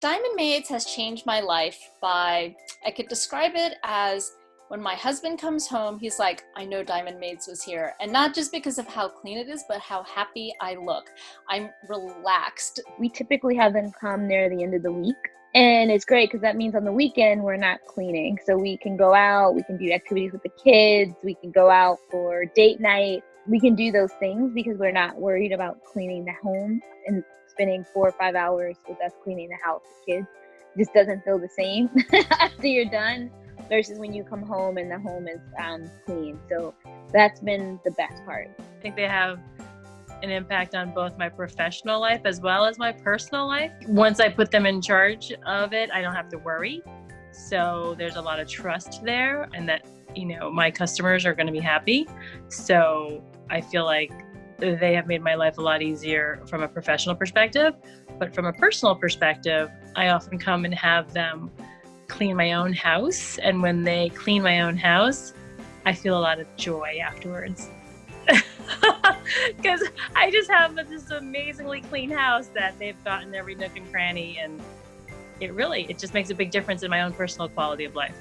Diamond Maids has changed my life I could describe it as when my husband comes home, he's like, I know Diamond Maids was here. And not just because of how clean it is, but how happy I look. I'm relaxed. We typically have them come near the end of the week. And it's great because that means on the weekend, we're not cleaning. So we can go out, we can do activities with the kids, we can go out for date night. We can do those things because we're not worried about cleaning the home and spending 4 or 5 hours with us cleaning the house with kids. It just doesn't feel the same after you're done versus when you come home and the home is clean. So that's been the best part. I think they have an impact on both my professional life as well as my personal life. Once I put them in charge of it, I don't have to worry. So there's a lot of trust there, and that, my customers are going to be happy. So I feel like they have made my life a lot easier from a professional perspective. But from a personal perspective, I often come and have them clean my own house. And when they clean my own house, I feel a lot of joy afterwards. Because I just have this amazingly clean house that they've gotten every nook and cranny, and it just makes a big difference in my own personal quality of life.